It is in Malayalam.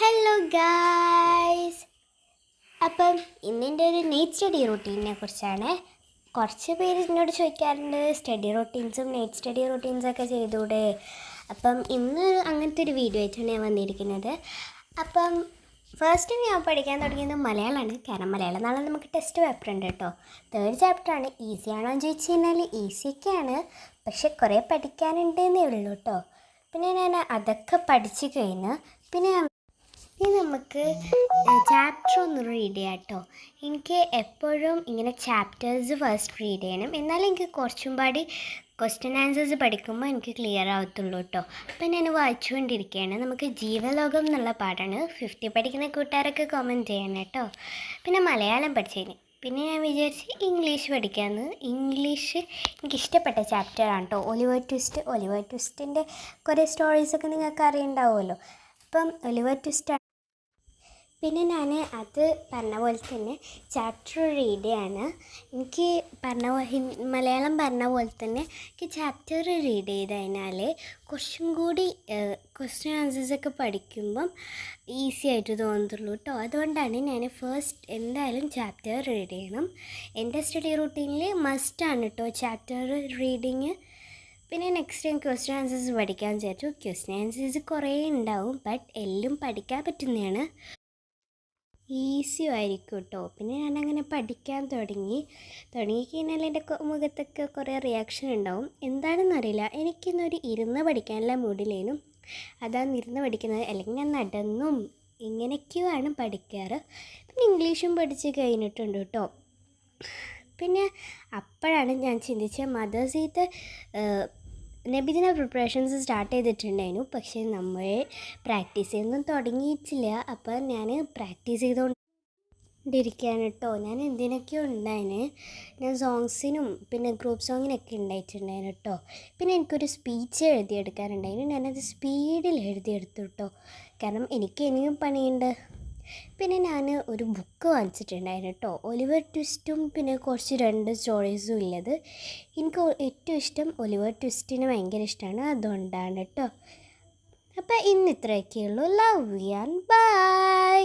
Hello guys. അപ്പം ഇന്നെൻ്റെ ഒരു നൈറ്റ് സ്റ്റഡി റൂട്ടീനെ കുറിച്ചാണ്. കുറച്ച് പേര് എന്നോട് ചോദിക്കാറുണ്ട് സ്റ്റഡി റൂട്ടീൻസും നൈറ്റ് സ്റ്റഡി റൂട്ടീൻസൊക്കെ ചെയ്തൂടെ. അപ്പം ഇന്ന് അങ്ങനത്തെ ഒരു വീഡിയോ ആയിട്ടാണ് ഞാൻ വന്നിരിക്കുന്നത്. അപ്പം ഫസ്റ്റ് ഞാൻ പഠിക്കാൻ തുടങ്ങിയത് മലയാളമാണ്. കാരണം മലയാളം നാളെ നമുക്ക് ടെസ്റ്റ് പേപ്പർ ഉണ്ട് കേട്ടോ. 3rd ചാപ്റ്ററാണ്. ഈസിയാണോ എന്ന് ചോദിച്ചു കഴിഞ്ഞാൽ ഈസിയൊക്കെയാണ്, പക്ഷെ കുറേ പഠിക്കാനുണ്ടെന്നേ ഉള്ളൂ കേട്ടോ. പിന്നെ ഞാൻ അതൊക്കെ പഠിച്ചു കഴിഞ്ഞ് പിന്നെ നമുക്ക് ചാപ്റ്റർ ഒന്ന് റീഡ് ചെയ്യാം കേട്ടോ. എനിക്ക് എപ്പോഴും ഇങ്ങനെ ചാപ്റ്റേഴ്സ് ഫസ്റ്റ് റീഡ് ചെയ്യണം, എന്നാലും എനിക്ക് കുറച്ചും പാടി ക്വസ്റ്റ്യൻ ആൻസേഴ്സ് പഠിക്കുമ്പോൾ എനിക്ക് ക്ലിയർ ആവത്തുള്ളൂ കേട്ടോ. അപ്പം ഞാൻ വായിച്ചുകൊണ്ടിരിക്കുകയാണ്. നമുക്ക് ജീവലോകം എന്നുള്ള പാഠമാണ്. 5th പഠിക്കുന്ന കൂട്ടുകാരൊക്കെ കമൻറ്റ് ചെയ്യണം കേട്ടോ. പിന്നെ മലയാളം പഠിച്ചതിന് പിന്നെ ഞാൻ വിചാരിച്ച് ഇംഗ്ലീഷ് പഠിക്കാമെന്ന്. ഇംഗ്ലീഷ് എനിക്കിഷ്ടപ്പെട്ട ചാപ്റ്ററാണ് കേട്ടോ. ഒലിവർ ട്വിസ്റ്റിൻ്റെ കുറേ സ്റ്റോറീസൊക്കെ നിങ്ങൾക്ക് അറിയുണ്ടാവുമല്ലോ. അപ്പം ഒലിവർ ട്വിസ്റ്റ് പിന്നെ ഞാൻ അത് പറഞ്ഞ പോലെ തന്നെ ചാപ്റ്റർ റീഡ് ചെയ്യാണ്. എനിക്ക് മലയാളം പറഞ്ഞ പോലെ തന്നെ എനിക്ക് ചാപ്റ്റർ റീഡ് ചെയ്ത് കഴിഞ്ഞാൽ കുറച്ചും കൂടി ക്വസ്റ്റ്യൻ ആൻസേഴ്സൊക്കെ പഠിക്കുമ്പം ഈസി ആയിട്ട് തോന്നത്തുള്ളൂ കേട്ടോ. അതുകൊണ്ടാണ് ഞാൻ ഫസ്റ്റ് എന്തായാലും ചാപ്റ്റർ റീഡ് ചെയ്യണം. എൻ്റെ സ്റ്റഡി റൂട്ടീനിൽ മസ്റ്റാണ് കേട്ടോ ചാപ്റ്റർ റീഡിങ്. പിന്നെ നെക്സ്റ്റ് ടൈം ക്വസ്റ്റ്യൻ ആൻസേഴ്സ് പഠിക്കാൻ വിചാരിച്ചു. ക്വസ്റ്റ്യൻ ആൻസേഴ്സ് കുറേ ഉണ്ടാവും, ബട്ട് എല്ലാം പഠിക്കാൻ പറ്റുന്നതാണ്, ഈസിയും ആയിരിക്കും കേട്ടോ. പിന്നെ ഞാനങ്ങനെ പഠിക്കാൻ തുടങ്ങിക്കഴിഞ്ഞാൽ എൻ്റെ മുഖത്തൊക്കെ കുറേ റിയാക്ഷൻ ഉണ്ടാവും. എന്താണെന്നറിയില്ല, എനിക്കിന്നൊരു ഇരുന്ന് പഠിക്കാനുള്ള മൂഡിലേനും അതാണ് ഇരുന്ന് പഠിക്കുന്നത്. അല്ലെങ്കിൽ ഞാൻ നടന്നും ഇങ്ങനെയൊക്കെയാണ് പഠിക്കാറ്. പിന്നെ ഇംഗ്ലീഷും പഠിച്ച് കഴിഞ്ഞിട്ടുണ്ട് കേട്ടോ. പിന്നെ അപ്പോഴാണ് ഞാൻ ചിന്തിച്ചത് മദേഴ്സ് ഡേത്തെ നബിദിന പ്രിപ്പറേഷൻസ് സ്റ്റാർട്ട് ചെയ്തിട്ടുണ്ടായിരുന്നു, പക്ഷേ നമ്മൾ പ്രാക്ടീസ് ചെയ്യുന്നൊന്നും തുടങ്ങിയിട്ടില്ല. അപ്പം ഞാൻ പ്രാക്ടീസ് ചെയ്തുകൊണ്ടിരിക്കുകയാണ് കേട്ടോ. ഞാൻ എന്തിനൊക്കെയോ ഉണ്ടായിന്, ഞാൻ സോങ്സിനും പിന്നെ ഗ്രൂപ്പ് സോങ്ങിനൊക്കെ ഉണ്ടായിട്ടുണ്ടായിരുന്നു കേട്ടോ. പിന്നെ എനിക്കൊരു സ്പീച്ച് എഴുതിയെടുക്കാനുണ്ടായിരുന്നു. ഞാനത് സ്പീഡിൽ എഴുതിയെടുത്തു കേട്ടോ, കാരണം എനിക്ക് ഇനിയും പണിയുണ്ട്. പിന്നെ ഞാൻ ഒരു ബുക്ക് വാങ്ങിച്ചിട്ടുണ്ടായിരുന്നു കേട്ടോ. ഒലിവർ ട്വിസ്റ്റും പിന്നെ കുറച്ച് 2 സ്റ്റോറീസും ഉള്ളത്. എനിക്ക് ഏറ്റവും ഇഷ്ടം ഒലിവർ ട്വിസ്റ്റിന് ഭയങ്കര ഇഷ്ടമാണ്, അതുകൊണ്ടാണ് കേട്ടോ. അപ്പോൾ ഇന്ന് ഇത്രയൊക്കെയുള്ളൂ. Love you and by.